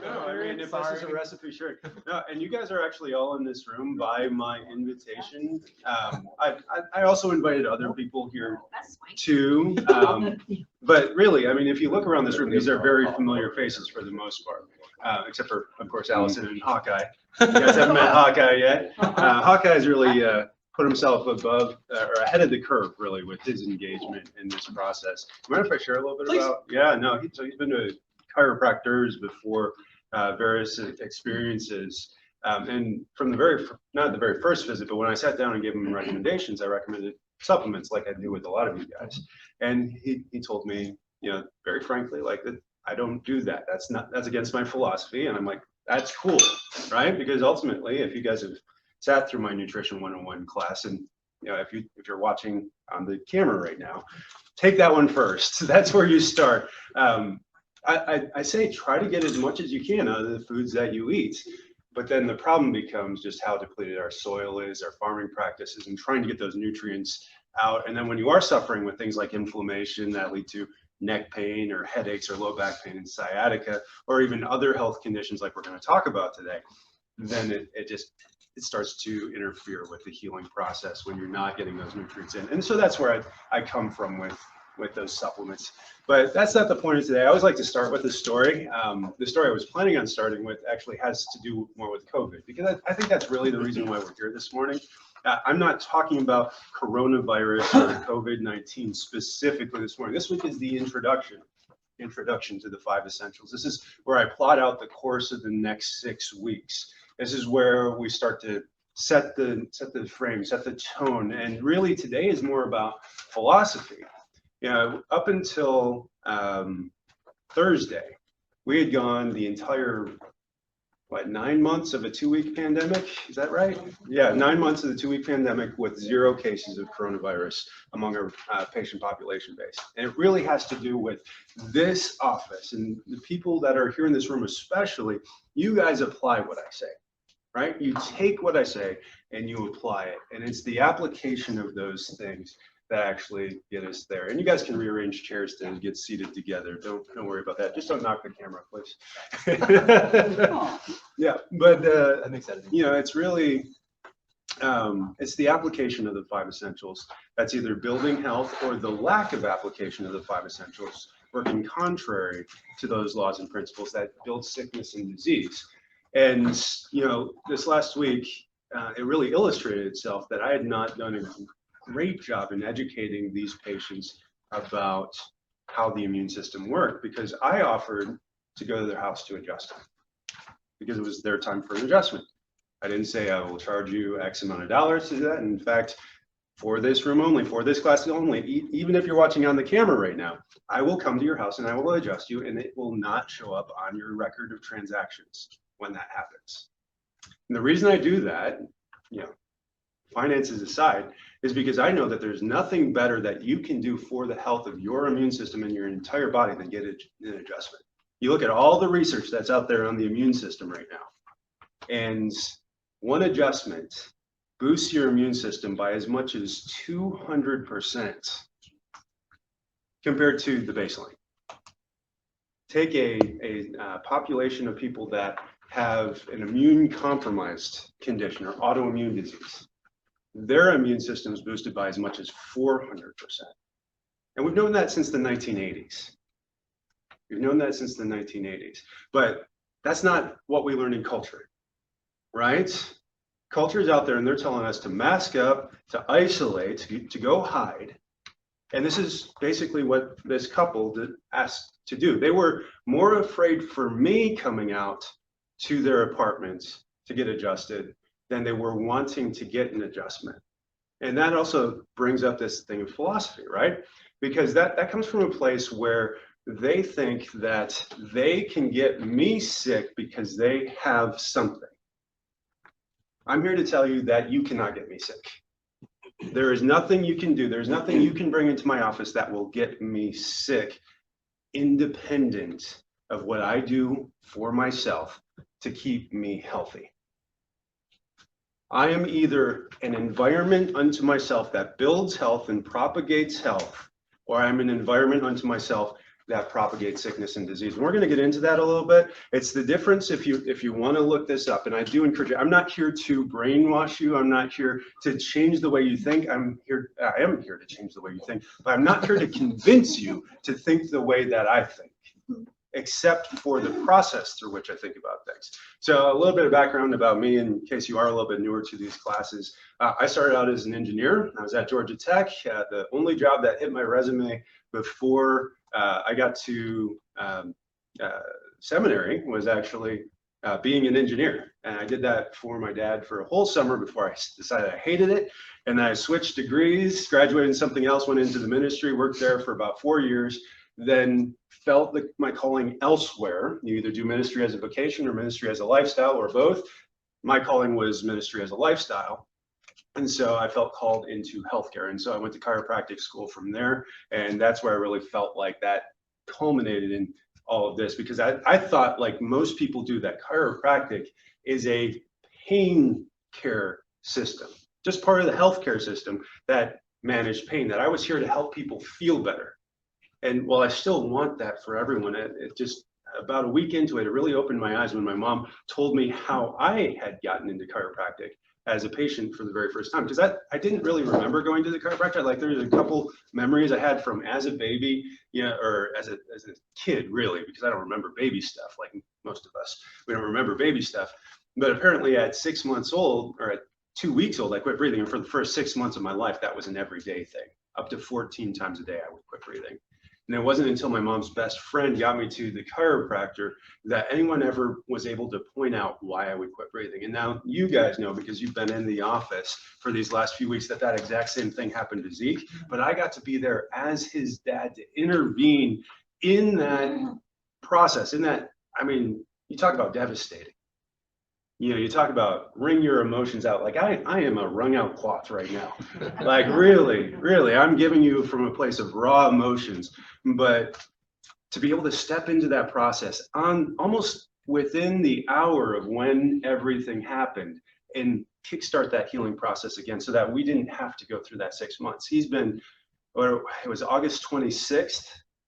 No, I mean, if this is a recipe, sure. No, and you guys are actually all in this room by my invitation. I also invited other people here too. But really, I mean, if you look around this room, these are very familiar faces for the most part, except for, of course, Allison and Hawkeye. You guys haven't met Hawkeye yet. Hawkeye's really put himself above or ahead of the curve, really, with his engagement in this process. Mind if I share a little bit about? Yeah, no, so he's been to chiropractors before, various experiences. And from the not the very first visit, but when I sat down and gave him recommendations, I recommended supplements like I do with a lot of you guys. And he told me, you know, very frankly, like that I don't do that. That's against my philosophy. And I'm like, that's cool, right? Because ultimately, if you guys have sat through my Nutrition 101 class, and you know, if you're watching on the camera right now, take that one first. That's where you start. I say try to get as much as you can out of the foods that you eat, but then the problem becomes just how depleted our soil is, our farming practices, and trying to get those nutrients out. And then when you are suffering with things like inflammation that lead to neck pain or headaches or low back pain and sciatica, or even other health conditions like we're going to talk about today, then it starts to interfere with the healing process when you're not getting those nutrients in. And so that's where I come from with those supplements. But that's not the point of today. I always like to start with a story. The story I was planning on starting with actually has to do more with COVID, because I think that's really the reason why we're here this morning. I'm not talking about coronavirus or COVID-19 specifically this morning. This week is the introduction to the 5 essentials. This is where I plot out the course of the next 6 weeks. This is where we start to set the frame, set the tone. And really today is more about philosophy. You know, up until Thursday, we had gone the entire, 9 months of a 2-week pandemic? Is that right? Yeah, 9 months of the 2-week pandemic with 0 cases of coronavirus among our patient population base. And it really has to do with this office and the people that are here in this room especially. You guys apply what I say, right? You take what I say and you apply it. And it's the application of those things that actually get us there. And you guys can rearrange chairs to get seated together. Don't worry about that. Just don't knock the camera, please. Yeah, but you know, it's really it's the application of the 5 essentials that's either building health or the lack of application of the 5 essentials working contrary to those laws and principles that build sickness and disease. And you know, this last week it really illustrated itself that I had not done a great job in educating these patients about how the immune system worked, because I offered to go to their house to adjust them because it was their time for an adjustment. I didn't say I will charge you X amount of dollars to do that. In fact, for this room only, for this class only, even if you're watching on the camera right now, I will come to your house and I will adjust you, and it will not show up on your record of transactions when that happens. And the reason I do that, you know, finances aside, is because I know that there's nothing better that you can do for the health of your immune system and your entire body than get an adjustment. You look at all the research that's out there on the immune system right now, and one adjustment boosts your immune system by as much as 200% compared to the baseline. Take a population of people that have an immune compromised condition or autoimmune disease. Their immune system is boosted by as much as 400%. And we've known that since the 1980s. We've known that since the 1980s. But that's not what we learn in culture, right? Culture is out there and they're telling us to mask up, to isolate, to go hide. And this is basically what this couple asked to do. They were more afraid for me coming out to their apartments to get adjusted than they were wanting to get an adjustment. And that also brings up this thing of philosophy, right? Because that comes from a place where they think that they can get me sick because they have something. I'm here to tell you that you cannot get me sick. There is nothing you can do. There's nothing you can bring into my office that will get me sick, independent of what I do for myself to keep me healthy. I am either an environment unto myself that builds health and propagates health, or I'm an environment unto myself that propagate sickness and disease. And we're going to get into that a little bit. It's the difference if you want to look this up, and I do encourage you. I'm not here to brainwash you. I'm not here to change the way you think. I am here to change the way you think, but I'm not here to convince you to think the way that I think, except for the process through which I think about things. So a little bit of background about me, in case you are a little bit newer to these classes. I started out as an engineer. I was at Georgia Tech. The only job that hit my resume before I got to seminary was actually being an engineer. And I did that for my dad for a whole summer before I decided I hated it. And then I switched degrees, graduated in something else, went into the ministry, worked there for about 4 years, then felt my calling elsewhere. You either do ministry as a vocation or ministry as a lifestyle or both. My calling was ministry as a lifestyle. And so I felt called into healthcare. And so I went to chiropractic school from there. And that's where I really felt like that culminated in all of this, because I thought, like most people do, that chiropractic is a pain care system, just part of the healthcare system that managed pain, that I was here to help people feel better. And while I still want that for everyone, it just, about a week into it, it really opened my eyes when my mom told me how I had gotten into chiropractic as a patient for the very first time, because I didn't really remember going to the chiropractor. Like, there's a couple memories I had from as a baby, or as a kid, really, because I don't remember baby stuff like most of us. We don't remember baby stuff. But apparently at 6 months old, or at 2 weeks old, I quit breathing. And for the first 6 months of my life, that was an everyday thing. Up to 14 times a day, I would quit breathing. And it wasn't until my mom's best friend got me to the chiropractor that anyone ever was able to point out why I would quit breathing. And now you guys know, because you've been in the office for these last few weeks, that exact same thing happened to Zeke. But I got to be there as his dad to intervene in that process. In that, I mean, you talk about devastating. You talk about wring your emotions out. Like I am a wrung out cloth right now. Like really, I'm giving you from a place of raw emotions. But to be able to step into that process on almost within the hour of when everything happened and kickstart that healing process again, so that we didn't have to go through that 6 months. He's been, or it was August 26th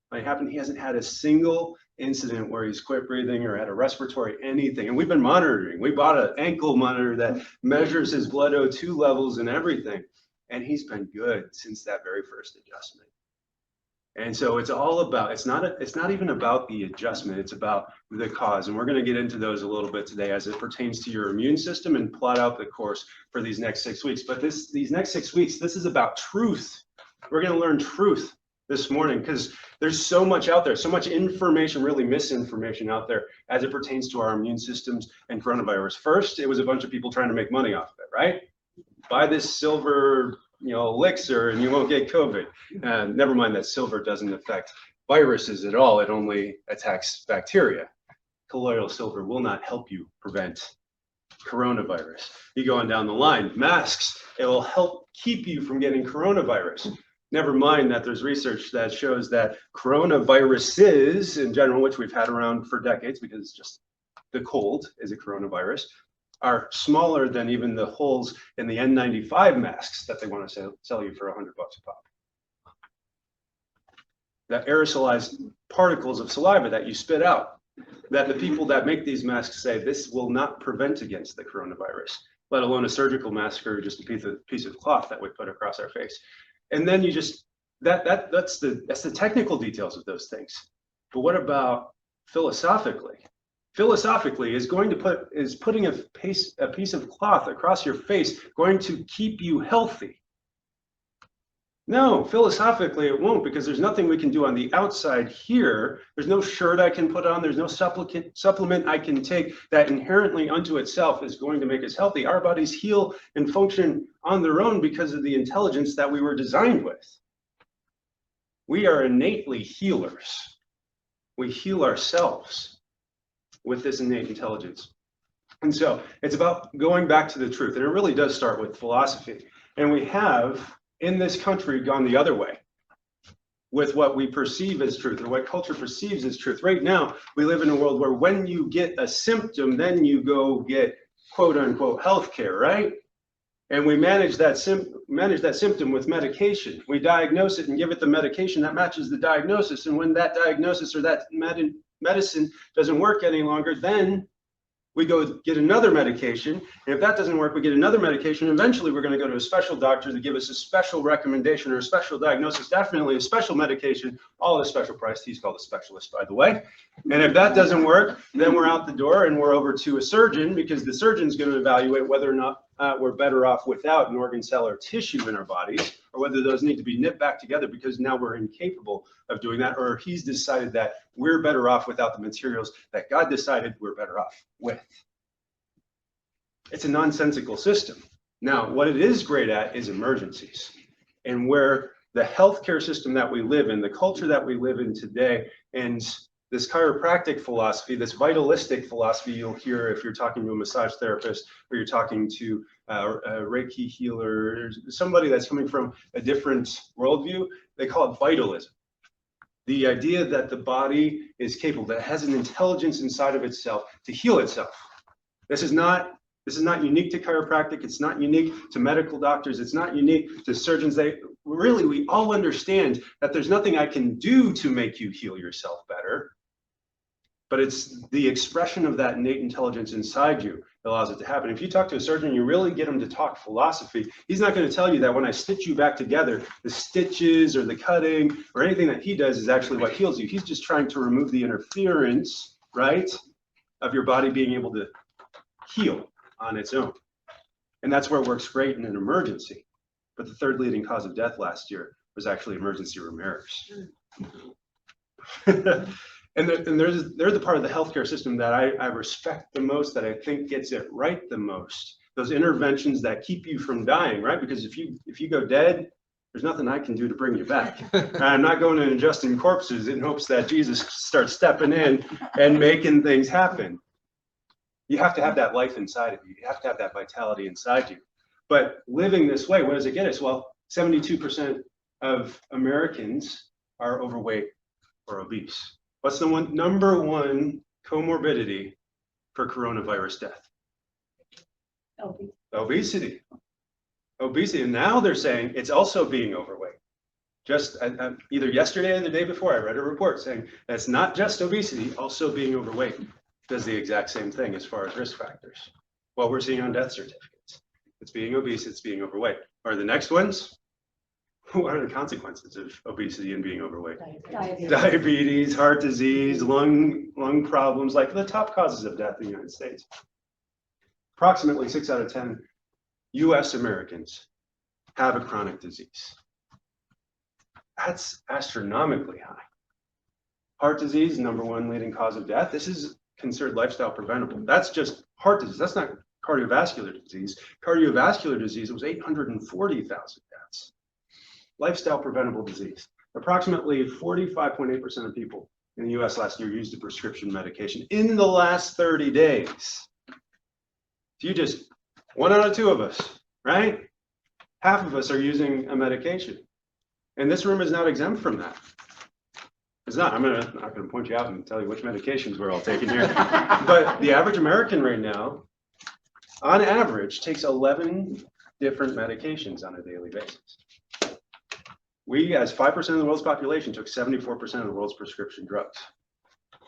when it happened. He hasn't had a single incident where he's quit breathing or had a respiratory anything. And we've been monitoring. We bought an ankle monitor that measures his blood O2 levels and everything. And he's been good since that very first adjustment. And so it's all about, it's not even about the adjustment, it's about the cause. And we're going to get into those a little bit today as it pertains to your immune system and plot out the course for these next 6 weeks. But these next 6 weeks, this is about truth. We're going to learn truth this morning, because there's so much out there, so much information, really misinformation out there as it pertains to our immune systems and coronavirus. First, it was a bunch of people trying to make money off of it, right? Buy this silver, elixir and you won't get COVID. Never mind that silver doesn't affect viruses at all. It only attacks bacteria. Colloidal silver will not help you prevent coronavirus. You go on down the line, masks, it will help keep you from getting coronavirus. Never mind that there's research that shows that coronaviruses in general, which we've had around for decades because it's just the cold is a coronavirus, are smaller than even the holes in the N95 masks that they want to sell you for $100 a pop. The aerosolized particles of saliva that you spit out, that the people that make these masks say this will not prevent against the coronavirus, let alone a surgical mask or just a piece of cloth that we put across our face. And then you just, that's the technical details of those things. But what about philosophically? Philosophically, is putting a piece of cloth across your face going to keep you healthy? No, philosophically it won't, because there's nothing we can do on the outside here. There's no shirt I can put on. There's no supplement I can take that inherently unto itself is going to make us healthy. Our bodies heal and function on their own because of the intelligence that we were designed with. We are innately healers. We heal ourselves with this innate intelligence. And so it's about going back to the truth. And it really does start with philosophy. And we have, in this country, gone the other way with what we perceive as truth, or what culture perceives as truth. Right now, we live in a world where when you get a symptom, then you go get quote unquote healthcare, right? And we manage that symptom with medication. We diagnose it and give it the medication that matches the diagnosis. And when that diagnosis or that medicine doesn't work any longer, then we go get another medication. And if that doesn't work, we get another medication. Eventually, we're going to go to a special doctor to give us a special recommendation or a special diagnosis, definitely a special medication, all at a special price. He's called a specialist, by the way. And if that doesn't work, then we're out the door and we're over to a surgeon, because the surgeon's going to evaluate whether or not we're better off without an organ, cell, or tissue in our bodies, or whether those need to be knit back together because now we're incapable of doing that, or he's decided that we're better off without the materials that God decided we're better off with. It's a nonsensical system. Now, what it is great at is emergencies, and where the healthcare system that we live in, the culture that we live in today, and this chiropractic philosophy, this vitalistic philosophy you'll hear if you're talking to a massage therapist or you're talking to a Reiki healer, somebody that's coming from a different worldview, they call it vitalism. The idea that the body is capable, that it has an intelligence inside of itself to heal itself. This is not unique to chiropractic. It's not unique to medical doctors. It's not unique to surgeons. We all understand that there's nothing I can do to make you heal yourself better. But it's the expression of that innate intelligence inside you that allows it to happen. If you talk to a surgeon, you really get him to talk philosophy, he's not going to tell you that when I stitch you back together, the stitches or the cutting or anything that he does is actually what heals you. He's just trying to remove the interference, right, of your body being able to heal on its own. And that's where it works great in an emergency. But the third leading cause of death last year was actually emergency room errors. And they're the part of the healthcare system that I respect the most, that I think gets it right the most. Those interventions that keep you from dying, right? Because if you go dead, there's nothing I can do to bring you back. I'm not going to ingest in corpses in hopes that Jesus starts stepping in and making things happen. You have to have that life inside of you. You have to have that vitality inside you. But living this way, what does it get us? Well, 72% of Americans are overweight or obese. What's the number one comorbidity for coronavirus death? Obesity. Obesity. And now they're saying it's also being overweight. Just either yesterday or the day before, I read a report saying that's not just obesity, also being overweight does the exact same thing as far as risk factors. What we're seeing on death certificates. It's being obese, it's being overweight. Or the next ones? What are the consequences of obesity and being overweight? Diabetes, heart disease, lung problems, like the top causes of death in the United States. Approximately 6 out of 10 US Americans have a chronic disease. That's astronomically high. Heart disease, number one leading cause of death. This is considered lifestyle preventable. That's just heart disease. That's not cardiovascular disease. Cardiovascular disease, it was 840,000 deaths. Lifestyle preventable disease. Approximately 45.8% of people in the US last year used a prescription medication in the last 30 days. So you just, 1 out of 2 of us, right? Half of us are using a medication. And this room is not exempt from that. It's not. I'm not going to point you out and tell you which medications we're all taking here. But the average American right now, on average, takes 11 different medications on a daily basis. We, as 5% of the world's population, took 74% of the world's prescription drugs.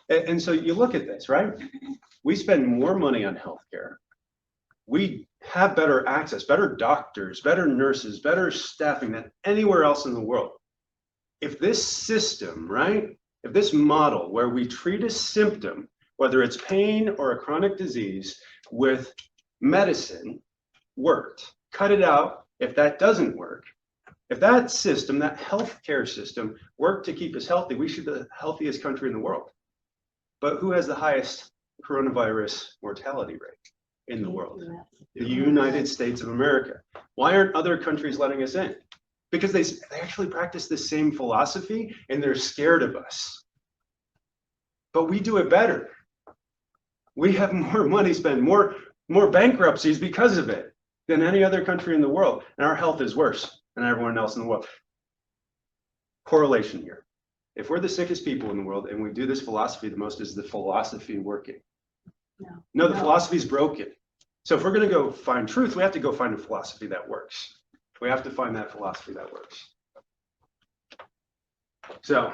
And so you look at this, right? We spend more money on healthcare. We have better access, better doctors, better nurses, better staffing than anywhere else in the world. If this system, right, if this model where we treat a symptom, whether it's pain or a chronic disease, with medicine worked, cut it out if that doesn't work. If that system, that healthcare system, worked to keep us healthy, we should be the healthiest country in the world. But who has the highest coronavirus mortality rate in the world? The United States of America. Why aren't other countries letting us in? Because they actually practice the same philosophy and they're scared of us. But we do it better. We have more money spent, more bankruptcies because of it than any other country in the world. And our health is worse than everyone else in the world. Correlation here. If we're the sickest people in the world and we do this philosophy the most, is the philosophy working? No, the philosophy is broken. So if we're going to go find truth, we have to go find a philosophy that works. We have to find that philosophy that works. So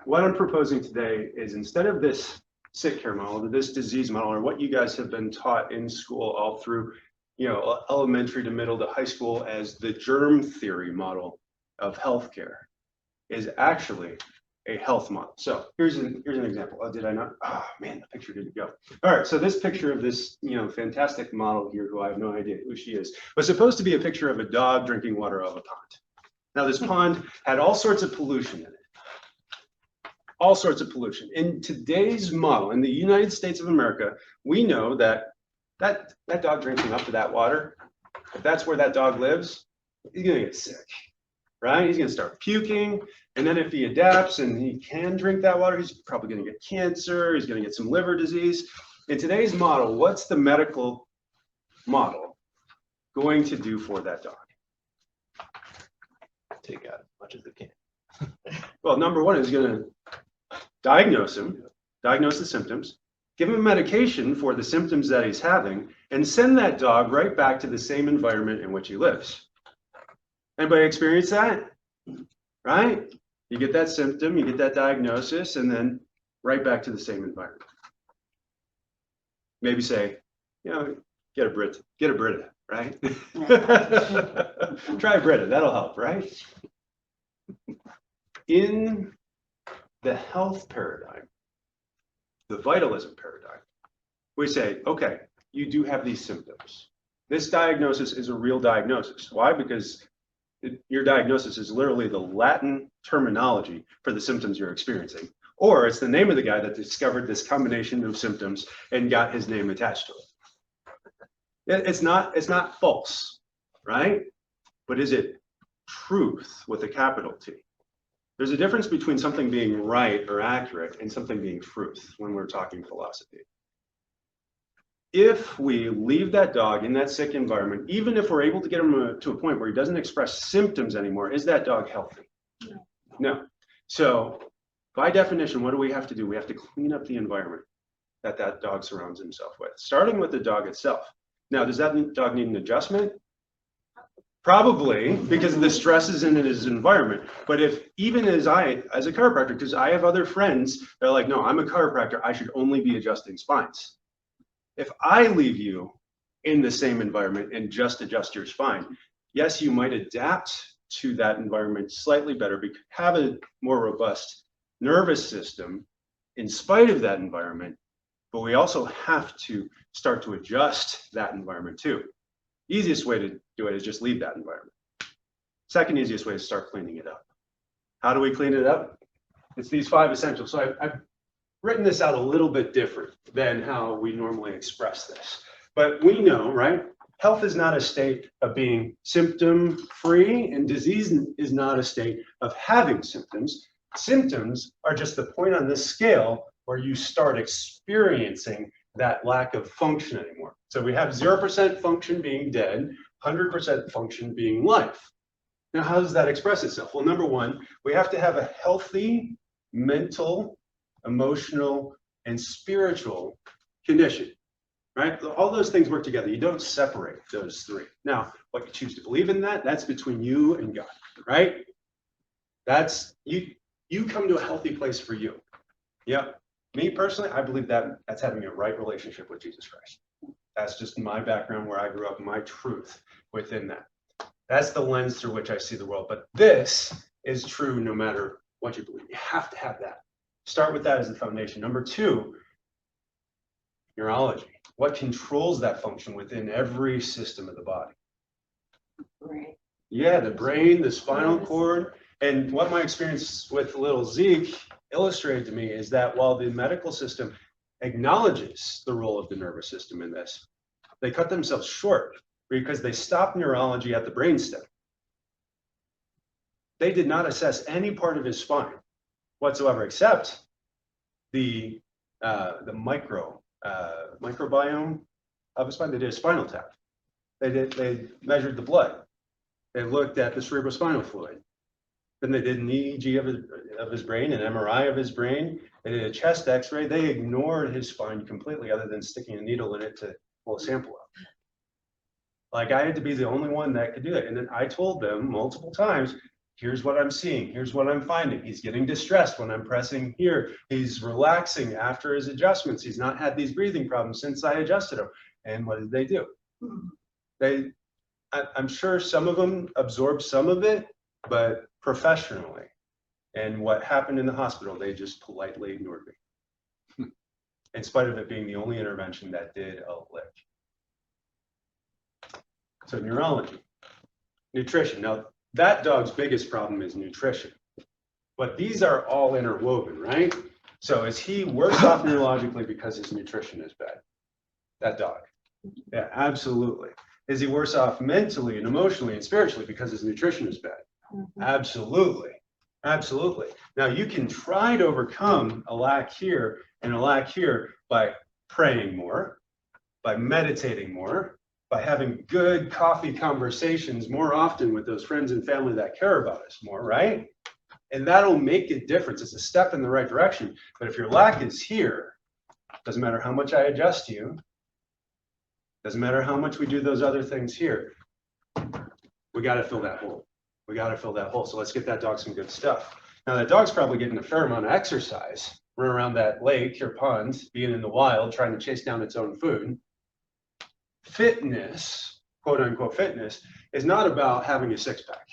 what I'm proposing today is, instead of this sick care model, or this disease model, or what you guys have been taught in school all through, elementary to middle to high school as the germ theory model of healthcare, is actually a health model. So here's an example. Oh, did I not? Oh man, the picture didn't go. All right, so this picture of this, fantastic model here, who I have no idea who she is, was supposed to be a picture of a dog drinking water out of a pond. Now this pond had all sorts of pollution in it. All sorts of pollution. In today's model, in the United States of America, we know that dog drinking up to that water, if that's where that dog lives, he's gonna get sick, right? He's gonna start puking, and then if he adapts and he can drink that water, he's probably gonna get cancer, he's gonna get some liver disease. In today's model, what's the medical model going to do for that dog? Take out as much as it can. Well, number one is gonna diagnose him, diagnose the symptoms, give him medication for the symptoms that he's having, and send that dog right back to the same environment in which he lives. Anybody experience that? Right? You get that symptom, you get that diagnosis, and then right back to the same environment. Maybe say, get a Brita, right? Try Brita, that'll help, right? In the health paradigm, the vitalism paradigm, we say, okay, you do have these symptoms. This diagnosis is a real diagnosis. Why? Because your diagnosis is literally the Latin terminology for the symptoms you're experiencing. Or it's the name of the guy that discovered this combination of symptoms and got his name attached to it. It's not false, right? But is it truth with a capital T? There's a difference between something being right or accurate and something being truth when we're talking philosophy. If we leave that dog in that sick environment, even if we're able to get him to a point where he doesn't express symptoms anymore, is that dog healthy? No. So by definition, what do we have to do? We have to clean up the environment that dog surrounds himself with, starting with the dog itself. Now, does that dog need an adjustment? Probably, because of the stresses in his environment. But if, even as a chiropractor, because I have other friends that are like, no, I'm a chiropractor, I should only be adjusting spines. If I leave you in the same environment and just adjust your spine, yes, you might adapt to that environment slightly better, because have a more robust nervous system in spite of that environment, but we also have to start to adjust that environment too. Easiest way to do it is just leave that environment. Second easiest way is start cleaning it up. How do we clean it up? It's these 5 essentials. So I've written this out a little bit different than how we normally express this. But we know, right? Health is not a state of being symptom-free, and disease is not a state of having symptoms. Symptoms are just the point on this scale where you start experiencing that lack of function anymore. So we have 0% function being dead, 100% function being life. Now, how does that express itself? Well, number one, we have to have a healthy mental, emotional, and spiritual condition, right? All those things work together. You don't separate those three. Now, what you choose to believe in that's between you and God, right? That's, you come to a healthy place for you. Yep. Me personally, I believe that's having a right relationship with Jesus Christ. That's just my background, where I grew up, my truth within that. That's the lens through which I see the world. But this is true no matter what you believe. You have to have that. Start with that as the foundation. Number two, neurology. What controls that function within every system of the body? Right. Yeah, the brain, the spinal cord. And what my experience with little Zeke illustrated to me is that while the medical system acknowledges the role of the nervous system in this, they cut themselves short because they stopped neurology at the brainstem. They did not assess any part of his spine whatsoever, except the microbiome of his spine. They did a spinal tap. They measured the blood. They looked at the cerebrospinal fluid. Then they did an EEG of his brain, an MRI of his brain. They did a chest X-ray. They ignored his spine completely, other than sticking a needle in it to pull a sample out. Like I had to be the only one that could do it. And then I told them multiple times, here's what I'm seeing. Here's what I'm finding. He's getting distressed when I'm pressing here. He's relaxing after his adjustments. He's not had these breathing problems since I adjusted him. And what did they do? I'm sure some of them absorbed some of it, but professionally. And what happened in the hospital, they just politely ignored me. In spite of it being the only intervention that did a lick. So neurology, nutrition. Now, that dog's biggest problem is nutrition. But these are all interwoven, right? So is he worse off neurologically because his nutrition is bad? That dog. Yeah, absolutely. Is he worse off mentally and emotionally and spiritually because his nutrition is bad? Absolutely. Absolutely. Now, you can try to overcome a lack here and a lack here by praying more, by meditating more, by having good coffee conversations more often with those friends and family that care about us more, right? And that'll make a difference. It's a step in the right direction. But if your lack is here, doesn't matter how much I adjust you, doesn't matter how much we do those other things here, we got to fill that hole. We got to fill that hole. So let's get that dog some good stuff. Now, that dog's probably getting a fair amount of exercise, run around that lake or pond, being in the wild, trying to chase down its own food. Fitness, quote unquote fitness, is not about having a six-pack.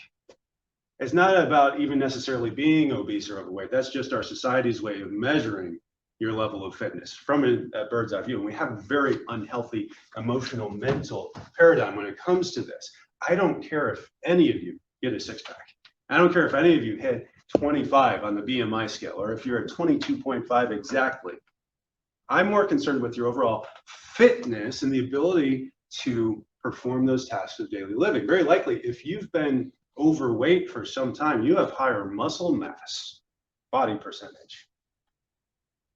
It's not about even necessarily being obese or overweight. That's just our society's way of measuring your level of fitness from a bird's eye view. And we have a very unhealthy emotional, mental paradigm when it comes to this. I don't care if any of you get a six-pack. I don't care if any of you hit 25 on the BMI scale, or if you're at 22.5 exactly. I'm more concerned with your overall fitness and the ability to perform those tasks of daily living. Very likely, if you've been overweight for some time, you have higher muscle mass, body percentage,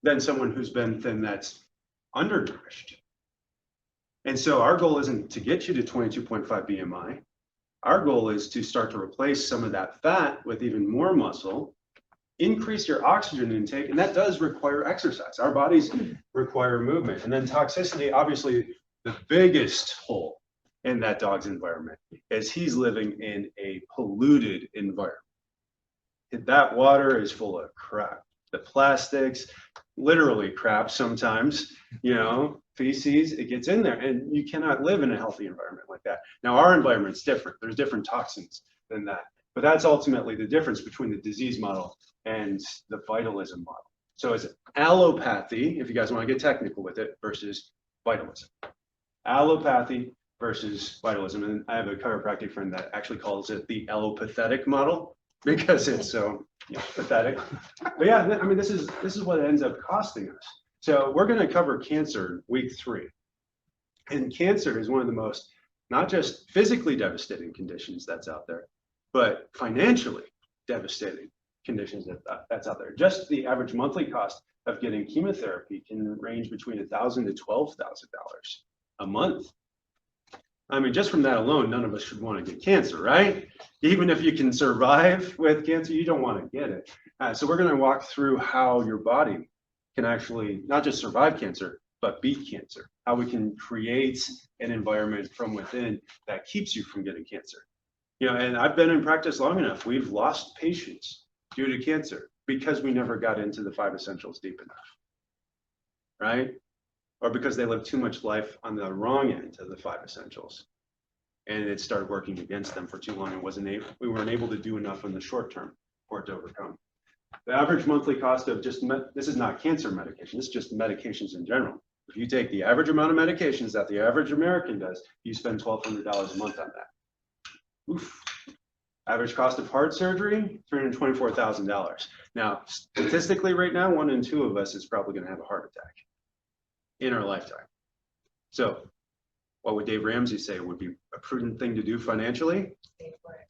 than someone who's been thin that's undernourished. And so our goal isn't to get you to 22.5 BMI. Our goal is to start to replace some of that fat with even more muscle, increase your oxygen intake, and that does require exercise. Our bodies require movement. And then toxicity, obviously, the biggest hole in that dog's environment is he's living in a polluted environment. That water is full of crap. The plastics, literally crap sometimes, feces, it gets in there, and you cannot live in a healthy environment like that. Now, our environment's different. There's different toxins than that. But that's ultimately the difference between the disease model and the vitalism model. So it's allopathy, if you guys want to get technical with it, versus vitalism. Allopathy versus vitalism. And I have a chiropractic friend that actually calls it the allopathetic model because it's so pathetic. But yeah, I mean, this is what ends up costing us. So we're going to cover cancer week 3. And cancer is one of the most, not just physically devastating conditions that's out there, but financially devastating conditions that's out there. Just the average monthly cost of getting chemotherapy can range between $1,000 to $12,000 a month. I mean, just from that alone, none of us should want to get cancer, right? Even if you can survive with cancer, you don't want to get it. So we're going to walk through how your body can actually not just survive cancer, but beat cancer. How we can create an environment from within that keeps you from getting cancer. And I've been in practice long enough. We've lost patients due to cancer because we never got into the 5 essentials deep enough, right? Or because they lived too much life on the wrong end of the 5 essentials, and it started working against them for too long, and we weren't able to do enough in the short term for it to overcome. The average monthly cost of this is not cancer medication, this is just medications in general. If you take the average amount of medications that the average American does, you spend $1,200 a month on that. Oof. Average cost of heart surgery, $324,000. Now, statistically right now, 1 in 2 of us is probably going to have a heart attack in our lifetime. So what would Dave Ramsey say would be a prudent thing to do financially?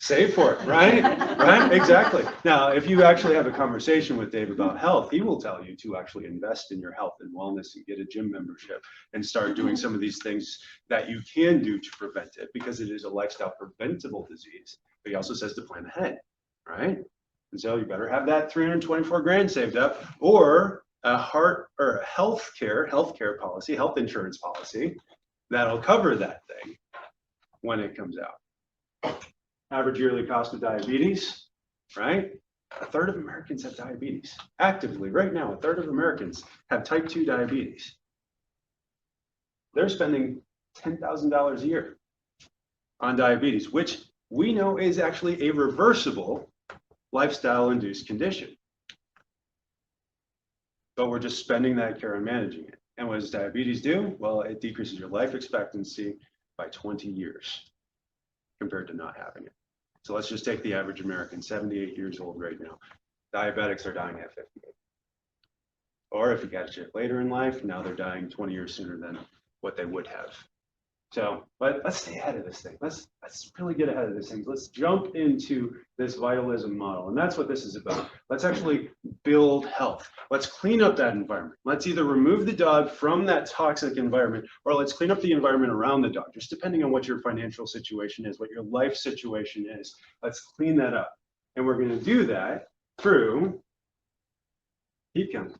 Save for it, right? Right? Exactly. Now, if you actually have a conversation with Dave about health, he will tell you to actually invest in your health and wellness and get a gym membership and start doing some of these things that you can do to prevent it, because it is a lifestyle preventable disease. But he also says to plan ahead, right? And so you better have that 324 grand saved up, or a healthcare policy, health insurance policy that'll cover that thing when it comes out. Average yearly cost of diabetes, right? A third of Americans have diabetes. Actively, right now, a third of Americans have type 2 diabetes. They're spending $10,000 a year on diabetes, which we know is actually a reversible lifestyle-induced condition. But we're just spending that care and managing it. And what does diabetes do? Well, it decreases your life expectancy by 20 years compared to not having it. So let's just take the average American, 78 years old right now. Diabetics are dying at 58. Or if you catch it later in life, now they're dying 20 years sooner than what they would have. So, but let's stay ahead of this thing. Let's really get ahead of this thing. Let's jump into this vitalism model. And that's what this is about. Let's actually build health. Let's clean up that environment. Let's either remove the dog from that toxic environment, or let's clean up the environment around the dog, just depending on what your financial situation is, what your life situation is. Let's clean that up. And we're going to do that through heat count.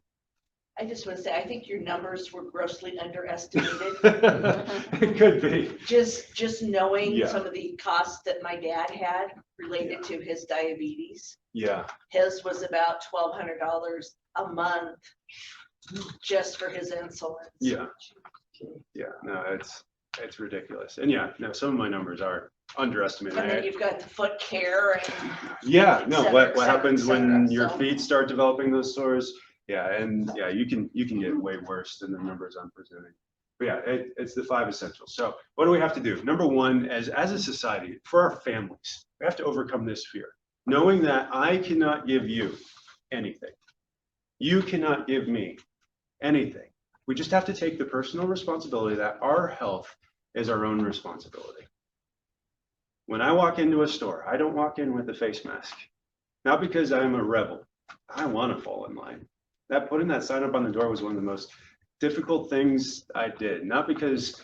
I just want to say, I think your numbers were grossly underestimated. It could be. Just knowing Yeah. some of the costs that my dad had related to his diabetes. Yeah. His was about $1,200 a month just for his insulin. Yeah. Yeah. No, it's ridiculous. And yeah, no, some of my numbers are underestimated. And then you've got the foot care and Yeah, no, et what happens cetera, when your so. feet start developing those sores? Yeah, and yeah, you can get way worse than the numbers I'm presenting. But yeah, it's the 5 essentials. So what do we have to do? Number one, as a society, for our families, we have to overcome this fear, knowing that I cannot give you anything. You cannot give me anything. We just have to take the personal responsibility that our health is our own responsibility. When I walk into a store, I don't walk in with a face mask. Not because I'm a rebel. I want to fall in line. That putting that sign up on the door was one of the most difficult things I did. Not because,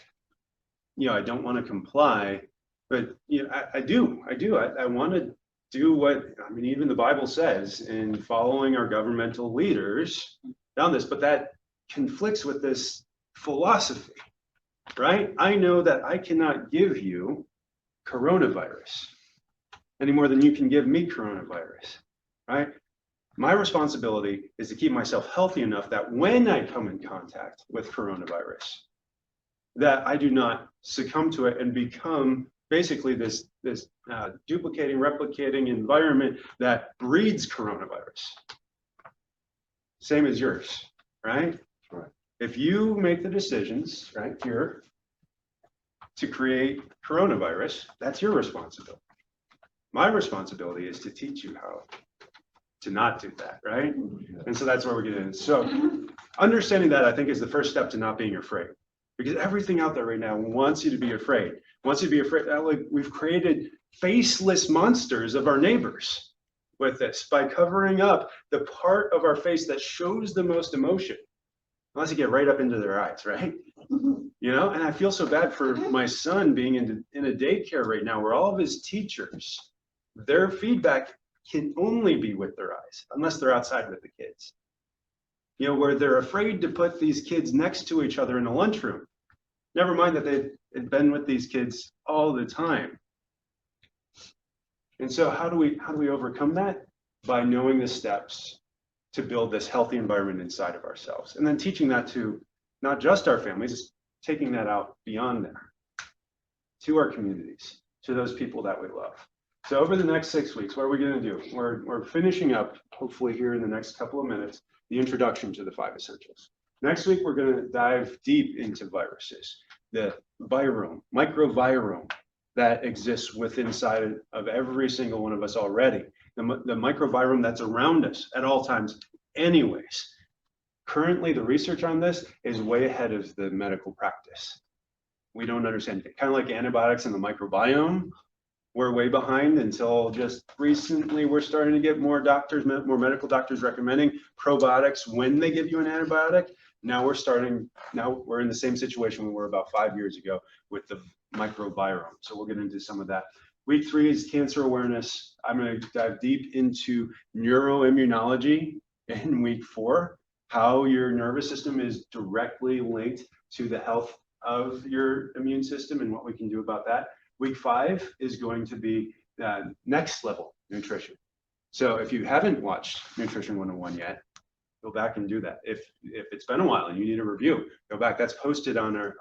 I don't want to comply, but I do. I want to do what, even the Bible says in following our governmental leaders down this, but that conflicts with this philosophy, right? I know that I cannot give you coronavirus any more than you can give me coronavirus, right? My responsibility is to keep myself healthy enough that when I come in contact with coronavirus, that I do not succumb to it and become basically this duplicating, replicating environment that breeds coronavirus. Same as yours, right? Right. If you make the decisions right here to create coronavirus, that's your responsibility. My responsibility is to teach you how to not do that, right? And so that's where we're getting. So understanding that, I think, is the first step to not being afraid, because everything out there right now wants you to be afraid. Wants you to be afraid. Like, we've created faceless monsters of our neighbors with this by covering up the part of our face that shows the most emotion, unless you get right up into their eyes, right? And I feel so bad for my son being in a daycare right now where all of his teachers, their feedback can only be with their eyes, unless they're outside with the kids. Where they're afraid to put these kids next to each other in the lunchroom. Never mind that they've been with these kids all the time. And so how do we overcome that? By knowing the steps to build this healthy environment inside of ourselves. And then teaching that to not just our families, taking that out beyond there, to our communities, to those people that we love. So over the next 6 weeks, what are we going to do? We're finishing up, hopefully here in the next couple of minutes, the introduction to the 5 essentials. Next week, we're going to dive deep into viruses, the microvirome that exists inside of every single one of us already, the microvirome that's around us at all times anyways. Currently, the research on this is way ahead of the medical practice. We don't understand it. Kind of like antibiotics and the microbiome. We're way behind until just recently we're starting to get more medical doctors recommending probiotics when they give you an antibiotic. Now we're in the same situation we were about 5 years ago with the microbiome. So we'll get into some of that. Week 3 is cancer awareness. I'm going to dive deep into neuroimmunology in week 4, how your nervous system is directly linked to the health of your immune system and what we can do about that. Week 5 is going to be next level nutrition. So if you haven't watched Nutrition 101 yet, go back and do that. If it's been a while and you need a review, go back. That's posted on our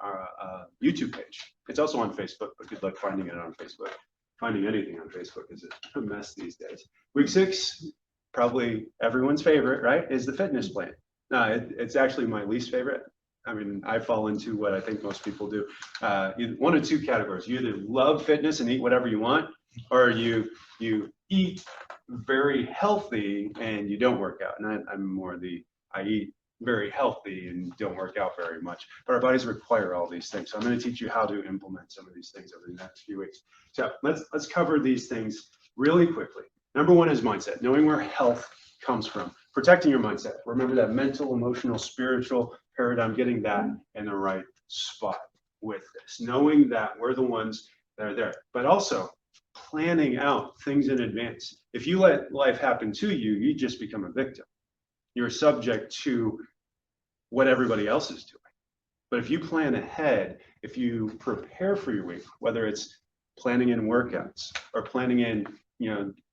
YouTube page. It's also on Facebook, but good luck finding it on Facebook. Finding anything on Facebook is a mess these days. Week 6, probably everyone's favorite, right, is the fitness plan. It's actually my least favorite. I mean, I fall into what I think most people do. One of two categories. You either love fitness and eat whatever you want, or you eat very healthy and you don't work out. And I'm more I eat very healthy and don't work out very much. But our bodies require all these things. So I'm going to teach you how to implement some of these things over the next few weeks. So let's cover these things really quickly. Number 1 is mindset, knowing where health comes from. Protecting your mindset. Remember that mental, emotional, spiritual paradigm, getting that in the right spot with this. Knowing that we're the ones that are there. But also planning out things in advance. If you let life happen to you, you just become a victim. You're subject to what everybody else is doing. But if you plan ahead, if you prepare for your week, whether it's planning in workouts or planning in,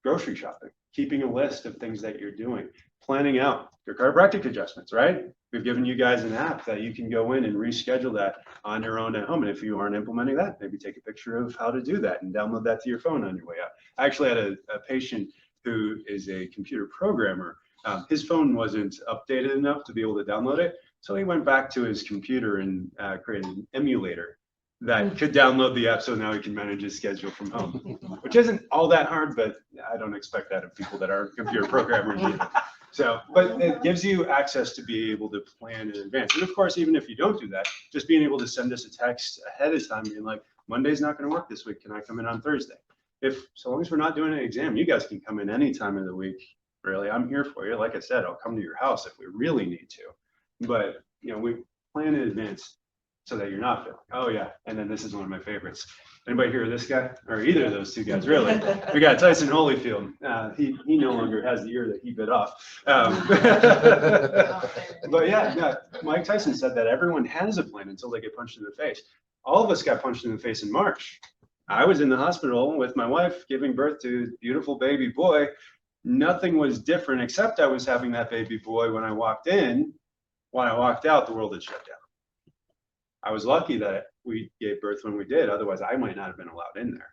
grocery shopping, keeping a list of things that you're doing, planning out your chiropractic adjustments, right? We've given you guys an app that you can go in and reschedule that on your own at home. And if you aren't implementing that, maybe take a picture of how to do that and download that to your phone on your way out. I actually had a patient who is a computer programmer. His phone wasn't updated enough to be able to download it. So he went back to his computer and created an emulator that could download the app, so now he can manage his schedule from home, which isn't all that hard, but I don't expect that of people that aren't computer programmers either. So, but it gives you access to be able to plan in advance. And of course, even if you don't do that, just being able to send us a text ahead of time, being like, Monday's not going to work this week. Can I come in on Thursday? So long as we're not doing an exam, you guys can come in any time of the week. Really, I'm here for you. Like I said, I'll come to your house if we really need to. But, we plan in advance so that you're not feeling, oh yeah. And then this is one of my favorites. Anybody hear of this guy? Or either of those two guys, really? We got Tyson Holyfield. He no longer has the ear that he bit off. But yeah, no, Mike Tyson said that everyone has a plan until they get punched in the face. All of us got punched in the face in March. I was in the hospital with my wife giving birth to a beautiful baby boy. Nothing was different except I was having that baby boy when I walked in. When I walked out, the world had shut down. I was lucky that we gave birth when we did. Otherwise, I might not have been allowed in there.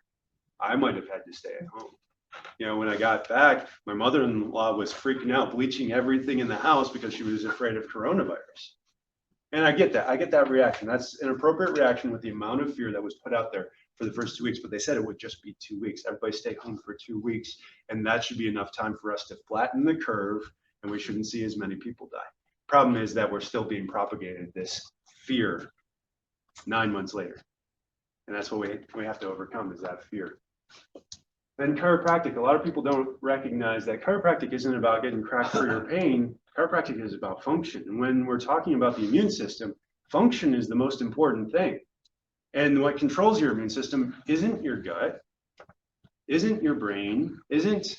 I might have had to stay at home. When I got back, my mother-in-law was freaking out, bleaching everything in the house because she was afraid of coronavirus. And I get that. I get that reaction. That's an appropriate reaction with the amount of fear that was put out there for the first 2 weeks. But they said it would just be 2 weeks. Everybody stay home for 2 weeks. And that should be enough time for us to flatten the curve, and we shouldn't see as many people die. Problem is that we're still being propagated this fear 9 months later. And that's what we have to overcome, is that fear. Then chiropractic, a lot of people don't recognize that chiropractic isn't about getting cracked for your pain. Chiropractic is about function. And when we're talking about the immune system, function is the most important thing. And what controls your immune system isn't your gut, isn't your brain, isn't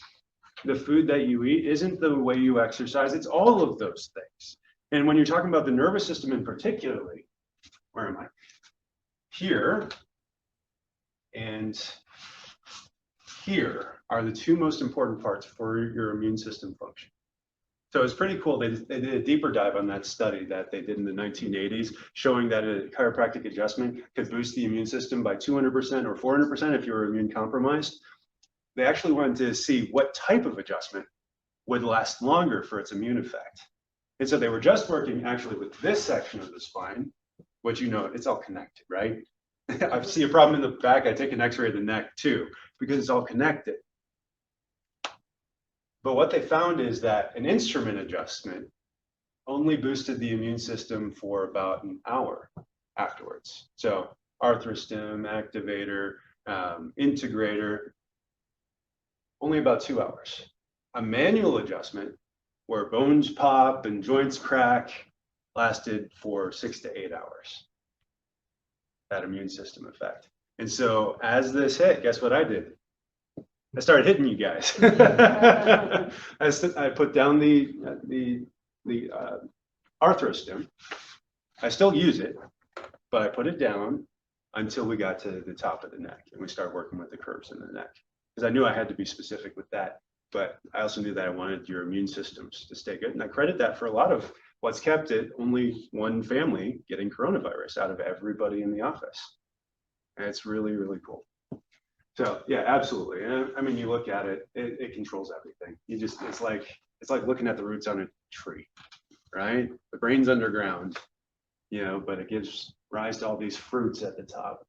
the food that you eat, isn't the way you exercise. It's all of those things. And when you're talking about the nervous system in particularly, where am I? Here and here are the two most important parts for your immune system function. So it's pretty cool. They did a deeper dive on that study that they did in the 1980s, showing that a chiropractic adjustment could boost the immune system by 200% or 400% if you were immune compromised. They actually wanted to see what type of adjustment would last longer for its immune effect. And so they were just working actually with this section of the spine, which it's all connected, right? I see a problem in the back, I take an x-ray of the neck too, because it's all connected. But what they found is that an instrument adjustment only boosted the immune system for about an hour afterwards. So arthrostim, activator, integrator, only about 2 hours. A manual adjustment where bones pop and joints crack lasted for 6 to 8 hours. That immune system effect. And so as this hit, guess what I did? I started hitting you guys. I put down the arthrostim. I still use it, but I put it down. until we got to the top of the neck and we started working with the curves in the neck. Because I knew I had to be specific with that, but I also knew that I wanted your immune systems to stay good. And I credit that for a lot of what's kept it only one family getting coronavirus out of everybody in the office. And it's really, really cool. So yeah, absolutely. And I mean, you look at it, it controls everything. You just, it's like looking at the roots on a tree, right? The brain's underground, you know, but it gives rise to all these fruits at the top.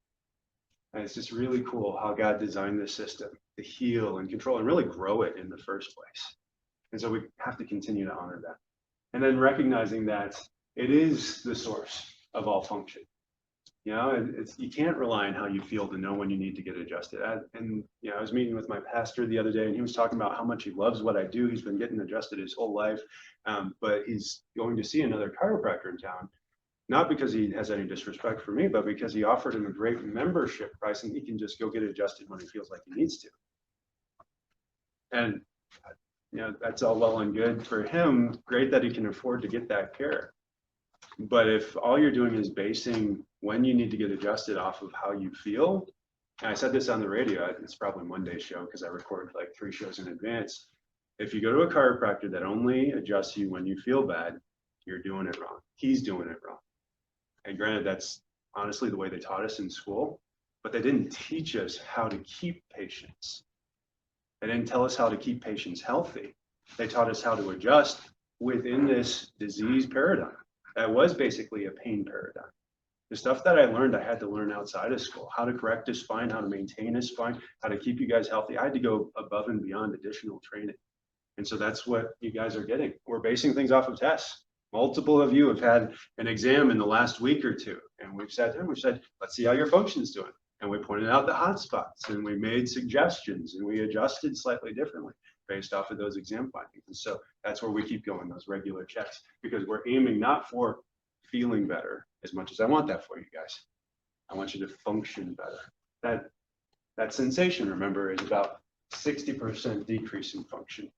And it's just really cool how God designed this system to heal and control and really grow it in the first place. And so we have to continue to honor that. And then recognizing that it is the source of all function. You know, you can't rely on how you feel to know when you need to get adjusted. And you know, I was meeting with my pastor the other day, and he was talking about how much he loves what I do. He's been getting adjusted his whole life, but he's going to see another chiropractor in town, not because he has any disrespect for me, but because he offered him a great membership price, and he can just go get adjusted when he feels like he needs to. And you know, that's all well and good for him. Great that he can afford to get that care. But if all you're doing is basing when you need to get adjusted off of how you feel, and I said this on the radio, it's probably Monday's show because I record like 3 shows in advance. If you go to a chiropractor that only adjusts you when you feel bad, you're doing it wrong. He's doing it wrong. And granted, that's honestly the way they taught us in school, but they didn't teach us how to keep patients. They didn't tell us how to keep patients healthy. They taught us how to adjust within this disease paradigm. That was basically a pain paradigm. The stuff that I learned, I had to learn outside of school. How to correct a spine, how to maintain a spine, how to keep you guys healthy. I had to go above and beyond additional training. And so that's what you guys are getting. We're basing things off of tests. Multiple of you have had an exam in the last week or two. And we've sat there and we've said, let's see how your function's doing. And we pointed out the hot spots and we made suggestions and we adjusted slightly differently based off of those exam findings. And so that's where we keep going, those regular checks, because we're aiming not for feeling better as much as I want that for you guys. I want you to function better. That sensation, remember, is about 60% decrease in function.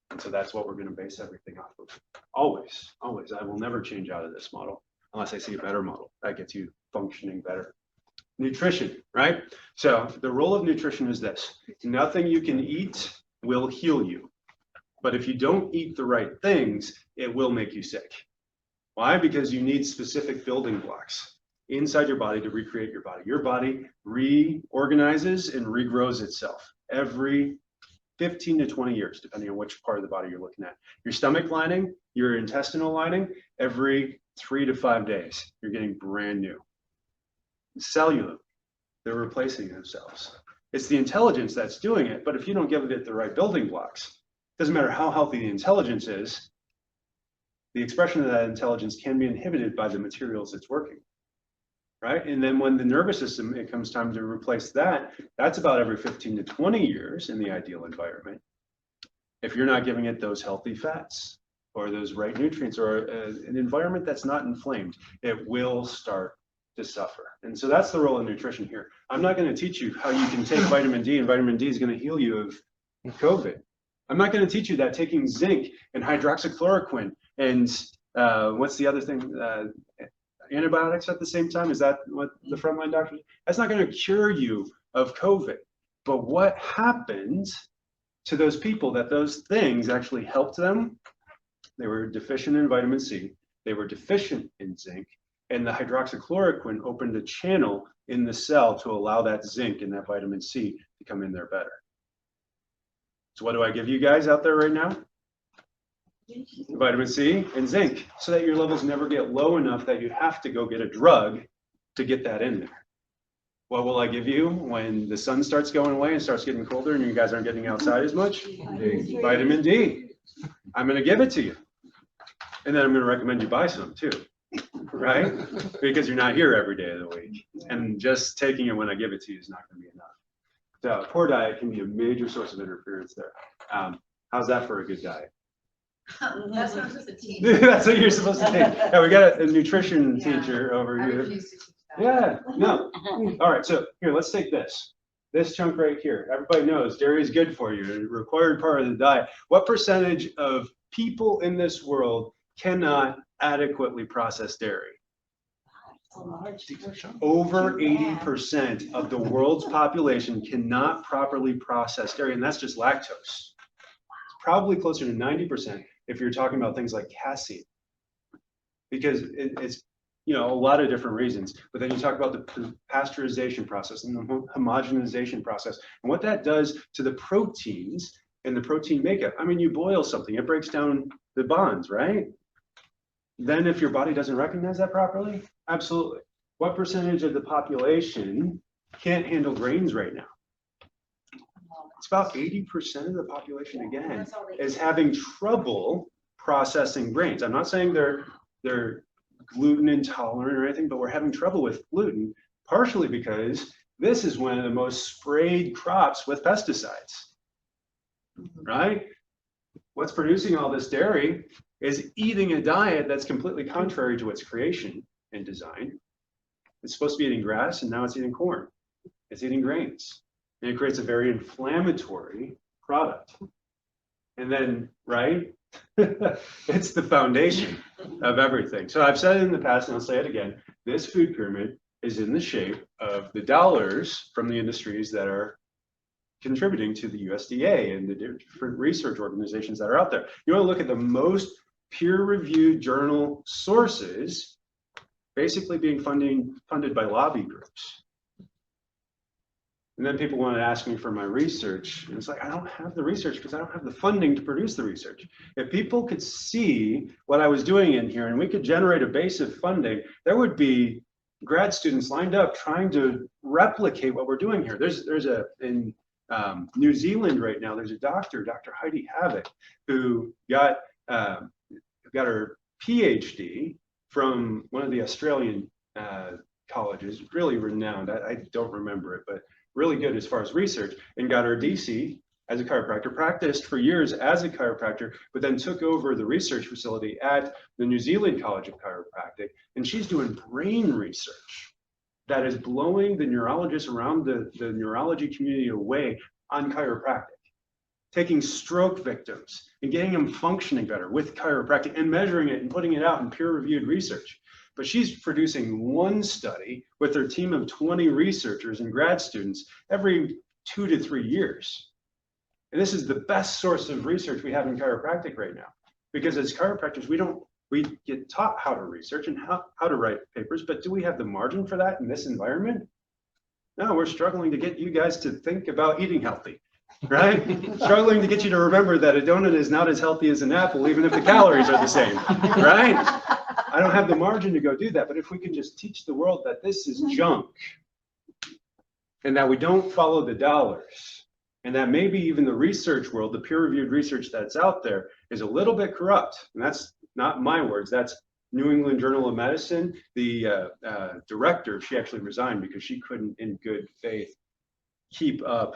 And so that's what we're going to base everything off of. Always, always. I will never change out of this model unless I see a better model that gets you functioning better. Nutrition, right? So the role of nutrition is this. Nothing you can eat will heal you. But if you don't eat the right things, it will make you sick. Why? Because you need specific building blocks inside your body to recreate your body. Your body reorganizes and regrows itself every 15 to 20 years, depending on which part of the body you're looking at. Your stomach lining, your intestinal lining, every 3 to 5 days, you're getting brand new. Cellular, they're replacing themselves. It's the intelligence that's doing it, but if you don't give it the right building blocks, it doesn't matter how healthy the intelligence is, the expression of that intelligence can be inhibited by the materials it's working, right? And then when the nervous system, it comes time to replace that, that's about every 15 to 20 years in the ideal environment. If you're not giving it those healthy fats or those right nutrients or an environment that's not inflamed, it will start to suffer. And so that's the role of nutrition here. I'm not going to teach you how you can take vitamin D and vitamin D is going to heal you of COVID. I'm not going to teach you that taking zinc and hydroxychloroquine and what's the other thing? Antibiotics at the same time? Is that what the frontline doctors? That's not going to cure you of COVID. But what happens to those people that those things actually helped them? They were deficient in vitamin C. They were deficient in zinc. And the hydroxychloroquine opened a channel in the cell to allow that zinc and that vitamin C to come in there better. So what do I give you guys out there right now? Vitamin C and zinc, so that your levels never get low enough that you have to go get a drug to get that in there. What will I give you when the sun starts going away and starts getting colder and you guys aren't getting outside as much? Vitamin D. I'm going to give it to you. And then I'm going to recommend you buy some too. Right? Because you're not here every day of the week. And just taking it when I give it to you is not going to be enough. So poor diet can be a major source of interference there. How's that for a good diet? That's what I'm supposed to teach. That's what you're supposed to teach. Yeah, we got a nutrition teacher over here. Yeah, no. All right, so here, let's take this. This chunk right here. Everybody knows dairy is good for you, a required part of the diet. What percentage of people in this world cannot adequately process dairy? a large portion. Over Too bad. 80% of the world's population cannot properly process dairy, and that's just lactose. It's probably closer to 90% if you're talking about things like casein, because it's, you know, a lot of different reasons. But then you talk about the pasteurization process and the homogenization process, and what that does to the proteins and the protein makeup. I mean, you boil something, it breaks down the bonds, right? Then if your body doesn't recognize that properly, absolutely. What percentage of the population can't handle grains right now? It's about 80% of the population, again, That's all they is eat. having trouble processing grains. I'm not saying they're gluten intolerant or anything, but we're having trouble with gluten, partially because this is one of the most sprayed crops with pesticides, right? What's producing all this dairy is eating a diet that's completely contrary to its creation and design. It's supposed to be eating grass, and now it's eating corn. It's eating grains. And it creates a very inflammatory product. And then, right, it's the foundation of everything. So I've said it in the past, and I'll say it again, this food pyramid is in the shape of the dollars from the industries that are contributing to the USDA and the different research organizations that are out there. You want to look at the most peer-reviewed journal sources basically being funded by lobby groups. And then people want to ask me for my research, and it's like, I don't have the research because I don't have the funding to produce the research. If people could see what I was doing in here and we could generate a base of funding, there would be grad students lined up trying to replicate what we're doing here. In New Zealand right now, there's a doctor, Dr. Heidi Havoc, who got her PhD from one of the Australian colleges, really renowned. I don't remember it, but really good as far as research, and got her DC as a chiropractor, practiced for years as a chiropractor, but then took over the research facility at the New Zealand College of Chiropractic, and she's doing brain research that is blowing the neurologists around the neurology community away on chiropractic, taking stroke victims and getting them functioning better with chiropractic and measuring it and putting it out in peer-reviewed research. But she's producing one study with her team of 20 researchers and grad students every 2 to 3 years. And this is the best source of research we have in chiropractic right now. Because as chiropractors, we get taught how to research and how to write papers, but do we have the margin for that in this environment? No, we're struggling to get you guys to think about eating healthy, right? Struggling to get you to remember that a donut is not as healthy as an apple, even if the calories are the same, right? I don't have the margin to go do that, but if we can just teach the world that this is junk and that we don't follow the dollars, and that maybe even the research world, the peer-reviewed research that's out there is a little bit corrupt, and that's not my words, that's New England Journal of Medicine. The director, she actually resigned because she couldn't in good faith keep up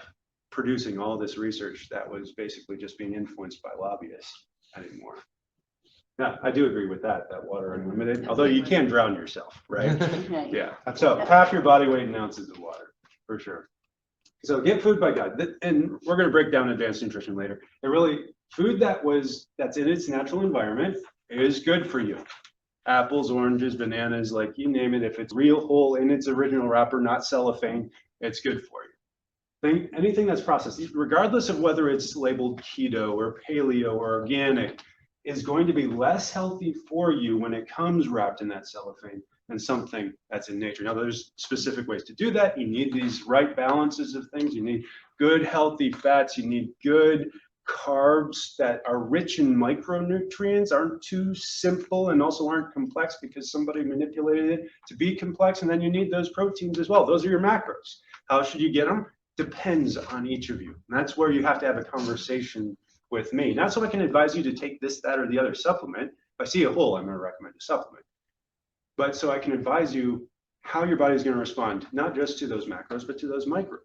producing all this research that was basically just being influenced by lobbyists anymore. Yeah, I do agree with that water unlimited, although you can drown yourself, right? Right. Yeah, so half your body weight in ounces of water, for sure. So get food by God, and we're going to break down advanced nutrition later. And really, food that's in its natural environment is good for you. Apples, oranges, bananas, like you name it. If it's real whole in its original wrapper, not cellophane, it's good for you. Anything that's processed, regardless of whether it's labeled keto or paleo or organic, is going to be less healthy for you when it comes wrapped in that cellophane than something that's in nature. Now, there's specific ways to do that. You need these right balances of things. You need good, healthy fats. You need good carbs that are rich in micronutrients, aren't too simple and also aren't complex because somebody manipulated it to be complex. And then you need those proteins as well. Those are your macros. How should you get them? Depends on each of you. And that's where you have to have a conversation with me. Not so I can advise you to take this, that, or the other supplement. If I see a hole, I'm going to recommend a supplement. But so I can advise you how your body is going to respond, not just to those macros, but to those micros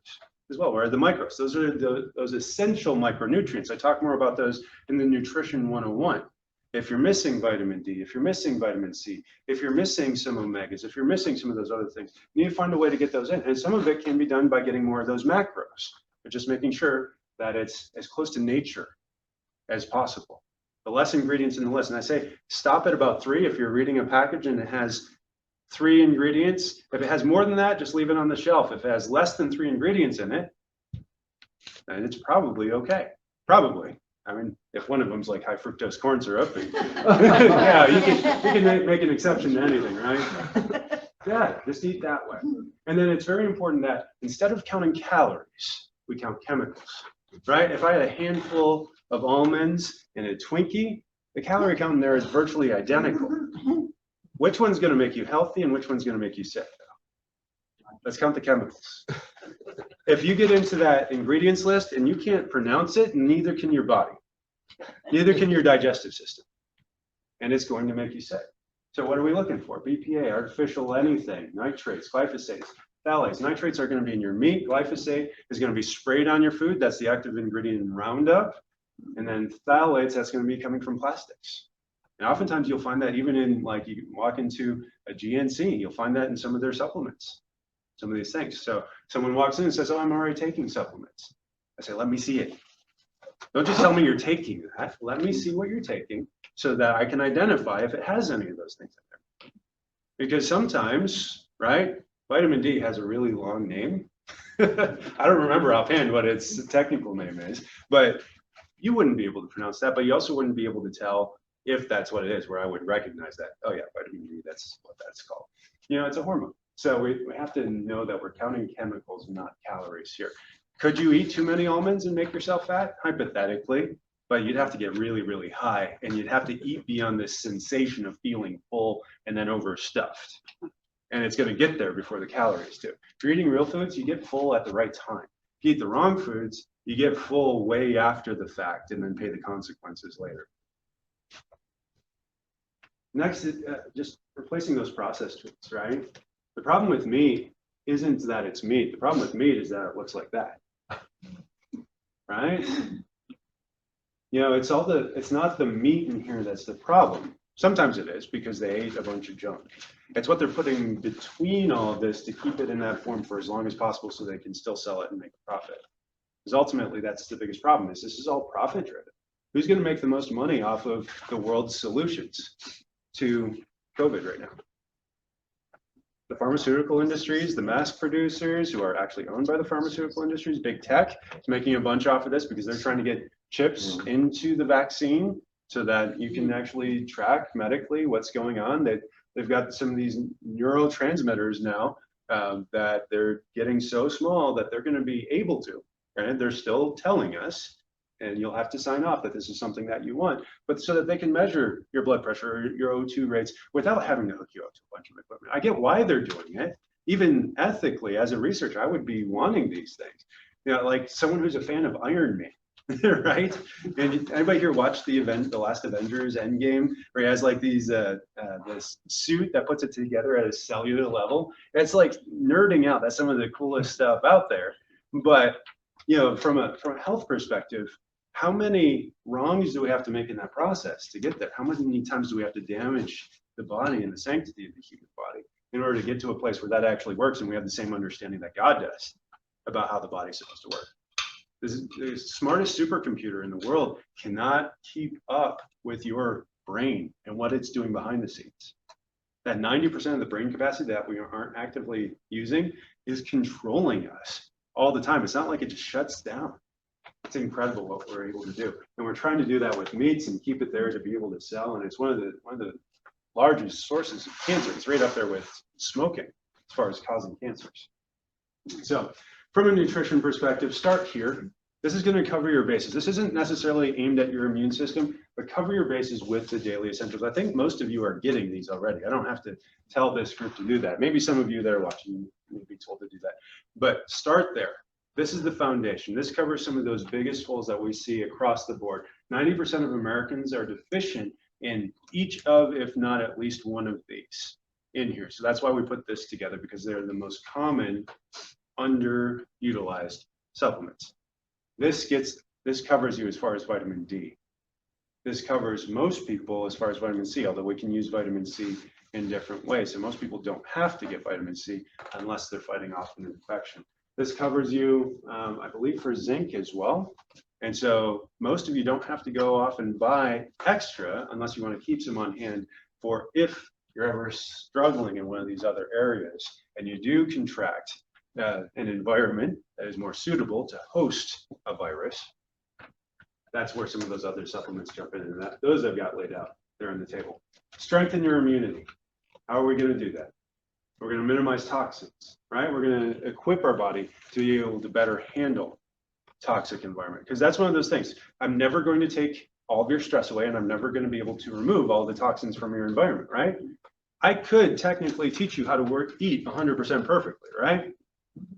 as well. Where are the micros? Those are those essential micronutrients. I talk more about those in the Nutrition 101. If you're missing vitamin D, if you're missing vitamin C, if you're missing some omegas, if you're missing some of those other things, you need to find a way to get those in. And some of it can be done by getting more of those macros, but just making sure that it's as close to nature as possible. The less ingredients in the list. And I say stop at about 3 if you're reading a package and it has 3 ingredients. If it has more than that, just leave it on the shelf. If it has less than 3 ingredients in it, then it's probably okay. Probably. I mean, if one of them's like high fructose corn syrup, yeah, you can make an exception to anything, right? Yeah, just eat that way. And then it's very important that instead of counting calories, we count chemicals, right? If I had a handful of almonds and a Twinkie, the calorie count in there is virtually identical. Which one's going to make you healthy and which one's going to make you sick? Let's count the chemicals. If you get into that ingredients list and you can't pronounce it, neither can your body. Neither can your digestive system. And it's going to make you sick. So what are we looking for? BPA, artificial anything, nitrates, glyphosates, phthalates. Nitrates are going to be in your meat. Glyphosate is going to be sprayed on your food. That's the active ingredient in Roundup. And then phthalates, that's going to be coming from plastics. And oftentimes you'll find that even in, like, you walk into a GNC, you'll find that in some of their supplements. Some of these things. So someone walks in and says, oh, I'm already taking supplements. I say, let me see it. Don't just tell me you're taking that. Let me see what you're taking so that I can identify if it has any of those things in there. Because sometimes, right, vitamin D has a really long name. I don't remember offhand what its technical name is, but you wouldn't be able to pronounce that, but you also wouldn't be able to tell if that's what it is, where I would recognize that. Oh yeah, vitamin D, that's what that's called. You know, it's a hormone. So we have to know that we're counting chemicals, not calories here. Could you eat too many almonds and make yourself fat? Hypothetically, but you'd have to get really, really high, and you'd have to eat beyond this sensation of feeling full and then overstuffed. And it's going to get there before the calories do. If you're eating real foods, you get full at the right time. If you eat the wrong foods, you get full way after the fact and then pay the consequences later. Next is just replacing those processed foods, right? The problem with meat isn't that it's meat. The problem with meat is that it looks like that, right? You know, it's not the meat in here that's the problem. Sometimes it is because they ate a bunch of junk. It's what they're putting between all of this to keep it in that form for as long as possible so they can still sell it and make a profit. Because ultimately, that's the biggest problem is this is all profit driven. Who's going to make the most money off of the world's solutions to COVID right now? The pharmaceutical industries, the mask producers who are actually owned by the pharmaceutical industries, big tech is making a bunch off of this because they're trying to get chips into the vaccine so that you can actually track medically what's going on. They've got some of these neurotransmitters now that they're getting so small that they're going to be able to, right? They're still telling us, and you'll have to sign off that this is something that you want, but so that they can measure your blood pressure or your O2 rates without having to hook you up to a bunch of equipment. I get why they're doing it. Even ethically, as a researcher, I would be wanting these things. You know, like someone who's a fan of Iron Man, right? And anybody here watch the last Avengers Endgame, where he has like these this suit that puts it together at a cellular level? It's like nerding out. That's some of the coolest stuff out there. But you know, from a health perspective, how many wrongs do we have to make in that process to get there? How many times do we have to damage the body and the sanctity of the human body in order to get to a place where that actually works and we have the same understanding that God does about how the body's supposed to work? The smartest supercomputer in the world cannot keep up with your brain and what it's doing behind the scenes. That 90% of the brain capacity that we aren't actively using is controlling us all the time. It's not like it just shuts down. It's incredible what we're able to do. And we're trying to do that with meats and keep it there to be able to sell. And it's one of the largest sources of cancer. It's right up there with smoking as far as causing cancers. So from a nutrition perspective, start here. This is going to cover your bases. This isn't necessarily aimed at your immune system, but cover your bases with the daily essentials. I think most of you are getting these already. I don't have to tell this group to do that. Maybe some of you that are watching may be told to do that. But start there. This is the foundation. This covers some of those biggest holes that we see across the board. 90% of Americans are deficient in each of, if not at least one of these in here. So that's why we put this together, because they're the most common underutilized supplements. This covers you as far as vitamin D. This covers most people as far as vitamin C, although we can use vitamin C in different ways. So most people don't have to get vitamin C unless they're fighting off an infection. This covers you, I believe, for zinc as well. And so most of you don't have to go off and buy extra unless you want to keep some on hand for if you're ever struggling in one of these other areas, and you do contract an environment that is more suitable to host a virus, that's where some of those other supplements jump in, and those I've got laid out there on the table. Strengthen your immunity. How are we going to do that? We're going to minimize toxins, right? We're going to equip our body to be able to better handle toxic environment, because that's one of those things. I'm never going to take all of your stress away, and I'm never going to be able to remove all the toxins from your environment, right? I could technically teach you how to eat 100% perfectly, right?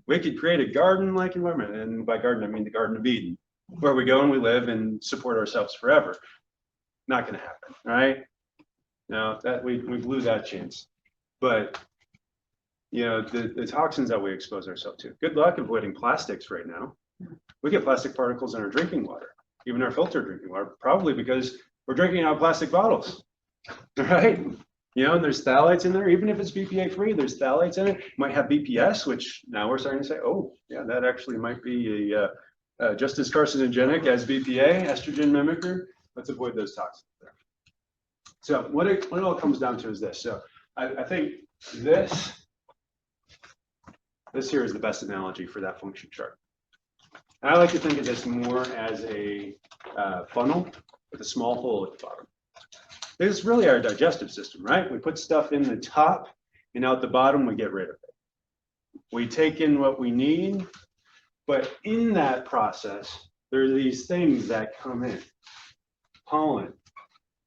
We could create a garden-like environment, and by garden I mean the Garden of Eden, where we go and we live and support ourselves forever. Not going to happen, right? Now that we blew that chance. But you know, the toxins that we expose ourselves to. Good luck avoiding plastics right now. We get plastic particles in our drinking water, even our filtered drinking water, probably because we're drinking out of plastic bottles, right? You know, and there's phthalates in there, even if it's BPA free, there's phthalates in it. Might have BPS, which now we're starting to say, oh, yeah, that actually might be just as carcinogenic as BPA, estrogen mimicker. Let's avoid those toxins there. So what it all comes down to is this. So I think this here is the best analogy for that function chart. And I like to think of this more as a funnel with a small hole at the bottom. This is really our digestive system, right? We put stuff in the top, and out the bottom, we get rid of it. We take in what we need, but in that process, there are these things that come in. Pollen,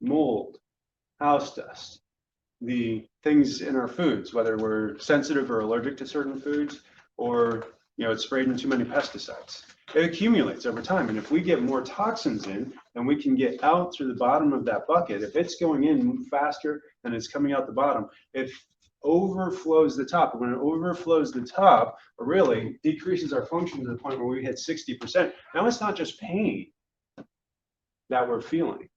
mold, house dust, the things in our foods, whether we're sensitive or allergic to certain foods, or you know, it's sprayed in too many pesticides. It accumulates over time, and if we get more toxins in, then we can get out through the bottom of that bucket. If it's going in faster than it's coming out the bottom, it overflows the top. When it overflows the top, it really decreases our function to the point where we hit 60%. Now it's not just pain that we're feeling.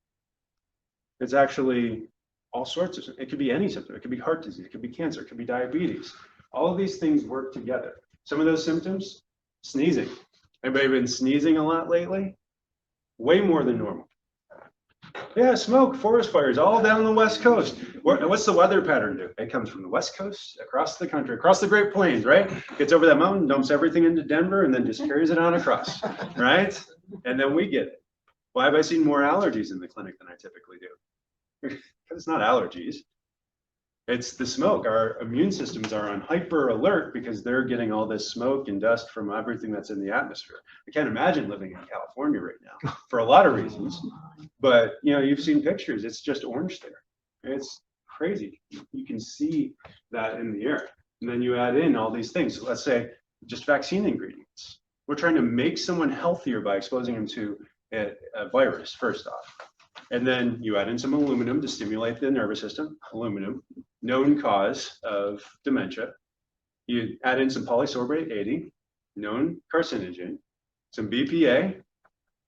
It's actually all sorts of, it could be any symptom. It could be heart disease, it could be cancer, it could be diabetes. All of these things work together. Some of those symptoms, sneezing. Anybody been sneezing a lot lately? Way more than normal. Yeah, smoke, forest fires, all down the West Coast. What's the weather pattern do? It comes from the West Coast, across the country, across the Great Plains, right? Gets over that mountain, dumps everything into Denver, and then just carries it on across, right? And then we get it. Why have I seen more allergies in the clinic than I typically do? Because it's not allergies. It's the smoke. Our immune systems are on hyper alert because they're getting all this smoke and dust from everything that's in the atmosphere. I can't imagine living in California right now for a lot of reasons. But you know, you've seen pictures. It's just orange there. It's crazy. You can see that in the air. And then you add in all these things. So let's say just vaccine ingredients. We're trying to make someone healthier by exposing them to a virus, first off. And then you add in some aluminum to stimulate the nervous system. Aluminum, known cause of dementia. You add in some polysorbate 80, known carcinogen, some BPA,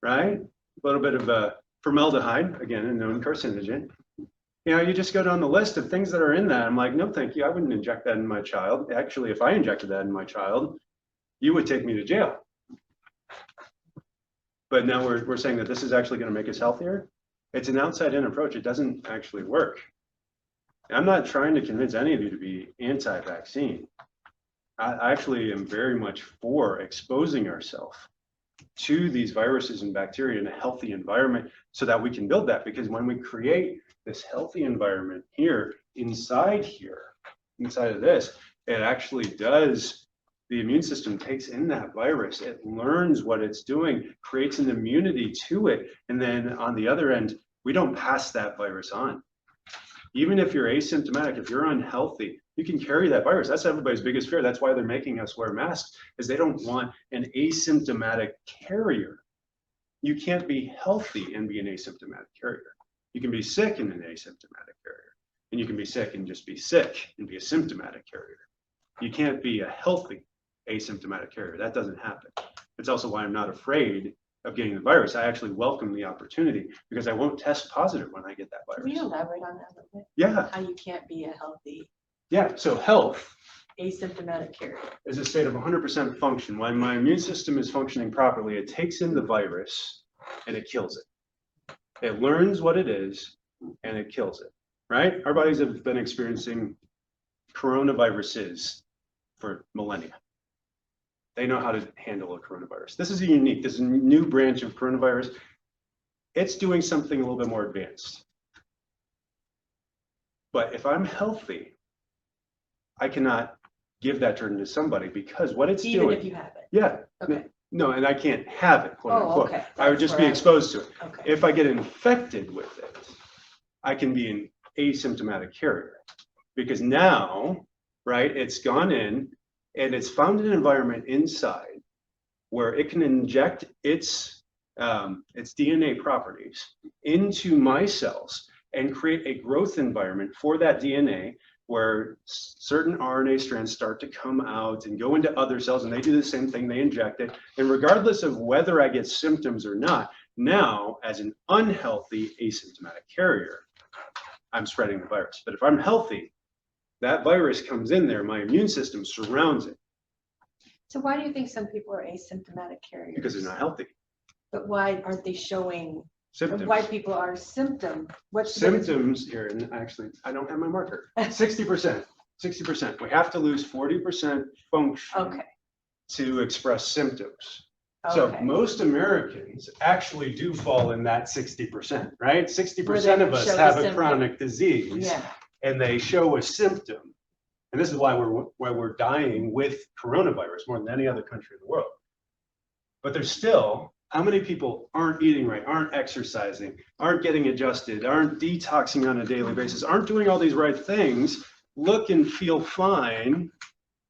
right? A little bit of formaldehyde, again, a known carcinogen. You know, you just go down the list of things that are in that. I'm like, no, thank you. I wouldn't inject that in my child. Actually, if I injected that in my child, you would take me to jail. But now we're saying that this is actually going to make us healthier. It's an outside-in approach. It doesn't actually work. I'm not trying to convince any of you to be anti-vaccine. I actually am very much for exposing ourselves to these viruses and bacteria in a healthy environment so that we can build that. Because when we create this healthy environment here, inside of this, it actually does, the immune system takes in that virus, it learns what it's doing, creates an immunity to it, and then on the other end, we don't pass that virus on. Even if you're asymptomatic, if you're unhealthy, you can carry that virus. That's everybody's biggest fear. That's why they're making us wear masks, is they don't want an asymptomatic carrier. You can't be healthy and be an asymptomatic carrier. You can be sick and an asymptomatic carrier, and you can be sick and just be sick and be a symptomatic carrier. You can't be a healthy asymptomatic carrier. That doesn't happen. It's also why I'm not afraid of getting the virus. I actually welcome the opportunity because I won't test positive when I get that virus. Can you elaborate on that a little bit? Yeah. How you can't be a healthy Yeah. So health asymptomatic carrier is a state of 100% function. When my immune system is functioning properly, it takes in the virus and it kills it. It learns what it is and it kills it. right? Our bodies have been experiencing coronaviruses for millennia. They know how to handle a coronavirus. This is a new branch of coronavirus. It's doing something a little bit more advanced. But if I'm healthy, I cannot give that turn to somebody because what it's Even doing. if you have it. Yeah. Okay. No, and I can't have it, quote Oh, unquote. okay. I would That's just be where exposed to it. Okay. If I get infected with it, I can be an asymptomatic carrier because now, right, it's gone in and it's found an environment inside where it can inject its DNA properties into my cells and create a growth environment for that DNA where certain RNA strands start to come out and go into other cells, and they do the same thing, they inject it. And regardless of whether I get symptoms or not, now as an unhealthy asymptomatic carrier, I'm spreading the virus. But if I'm healthy, that virus comes in there, my immune system surrounds it. So why do you think some people are asymptomatic carriers? Because they're not healthy. But why aren't they showing, Symptoms. why people are what's Symptoms here, and actually, I don't have my marker. 60%. 60%. We have to lose 40% function Okay. to express symptoms. So Okay. most Americans actually do fall in that 60%, right? 60% of us show the have a symptom. chronic disease Yeah. and they show a symptom. And this is why we're dying with coronavirus more than any other country in the world. But there's still, how many people aren't eating right, aren't exercising, aren't getting adjusted, aren't detoxing on a daily basis, aren't doing all these right things, look and feel fine,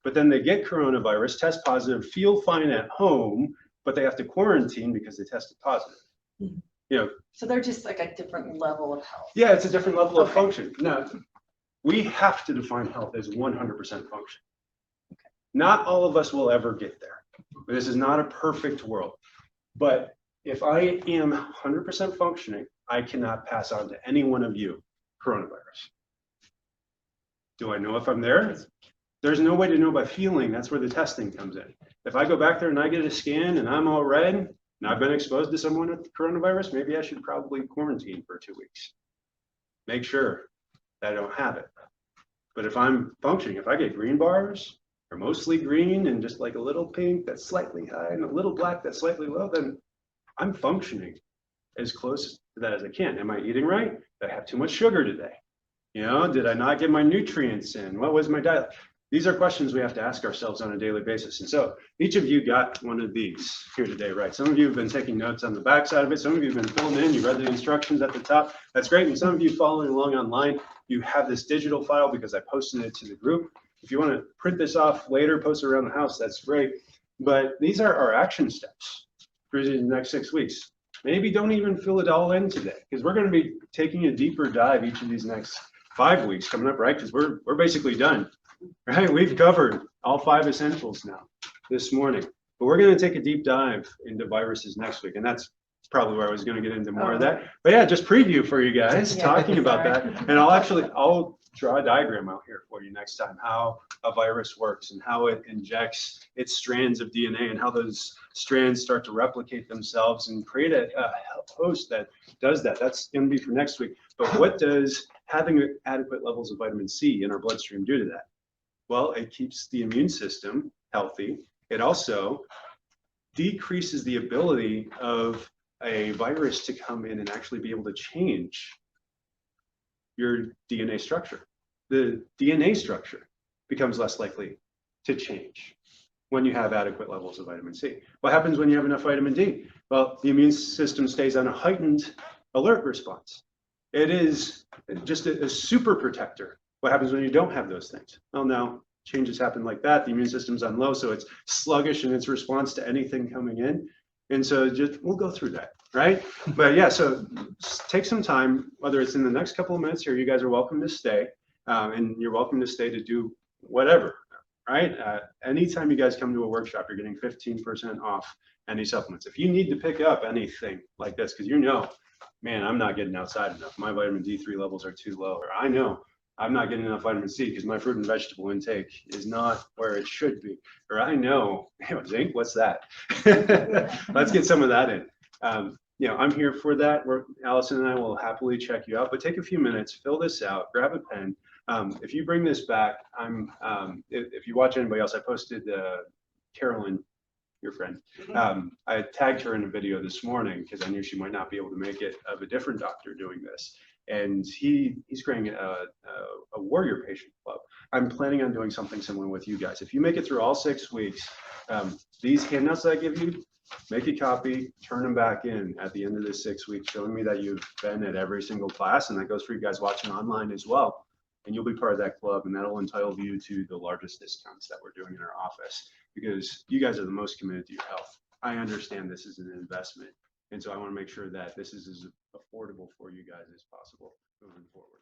but then they get coronavirus, test positive, feel fine at home, but they have to quarantine because they tested positive. Mhm. You know, So they're just like a different level of health. yeah, it's a different level of Okay. function. Now, we have to define health as 100% function. Not all of us will ever get there. This is not a perfect world. But if I am 100% functioning, I cannot pass on to any one of you coronavirus. Do I know if I'm there? There's no way to know by feeling. That's where the testing comes in. If I go back there and I get a scan and I'm all red and I've been exposed to someone with coronavirus, maybe I should probably quarantine for 2 weeks. Make sure that I don't have it. But if I'm functioning, if I get green bars, or mostly green and just like a little pink that's slightly high and a little black that's slightly low, then I'm functioning as close to that as I can. Am I eating right? Did I have too much sugar today? You know, did I not get my nutrients in? What was my diet? These are questions we have to ask ourselves on a daily basis. And so each of you got one of these here today, right? Some of you have been taking notes on the back side of it. Some of you have been filling in. You read the instructions at the top. That's great. And some of you following along online, you have this digital file because I posted it to the group. If you want to print this off later, post it around the house, that's great. But these are our action steps for the next 6 weeks. Maybe don't even fill it all in today because we're going to be taking a deeper dive each of these next 5 weeks coming up, right? Because we're basically done, right? We've covered all 5 essentials now this morning, but we're going to take a deep dive into viruses next week. And that's probably where I was going to get into more of that. But yeah, just preview for you guys, Yeah, talking about sorry. that. And I'll draw a diagram out here for you next time, how a virus works and how it injects its strands of DNA and how those strands start to replicate themselves and create a host that does that. That's going to be for next week. But what does having adequate levels of vitamin C in our bloodstream do to that? Well, it keeps the immune system healthy. It also decreases the ability of a virus to come in and actually be able to change your DNA structure. The DNA structure becomes less likely to change when you have adequate levels of vitamin C. What happens when you have enough vitamin D? Well, the immune system stays on a heightened alert response. It is just a super protector. What happens when you don't have those things? Well, now changes happen like that. The immune system's on low, so it's sluggish in its response to anything coming in. And so we'll go through that, right? But yeah, so take some time, whether it's in the next couple of minutes here, you guys are welcome to stay. And you're welcome to stay to do whatever, right? Anytime you guys come to a workshop, you're getting 15% off any supplements. If you need to pick up anything like this, because you know, man, I'm not getting outside enough. My vitamin D3 levels are too low. Or I know I'm not getting enough vitamin C because my fruit and vegetable intake is not where it should be. Or I know, zinc, what's that? Let's get some of that in. you know, I'm here for that. Allison and I will happily check you out, but take a few minutes, fill this out, grab a pen. If you bring this back, if you watch anybody else, I posted Carolyn, your friend. I tagged her in a video this morning because I knew she might not be able to make it, of a different doctor doing this. And he's creating a warrior patient club. I'm planning on doing something similar with you guys. If you make it through all 6 weeks, these handouts that I give you, make a copy, turn them back in at the end of the 6 weeks, showing me that you've been at every single class, and that goes for you guys watching online as well. And you'll be part of that club, and that'll entitle you to the largest discounts that we're doing in our office, because you guys are the most committed to your health. I understand this is an investment, and so I want to make sure that this is as affordable for you guys as possible moving forward.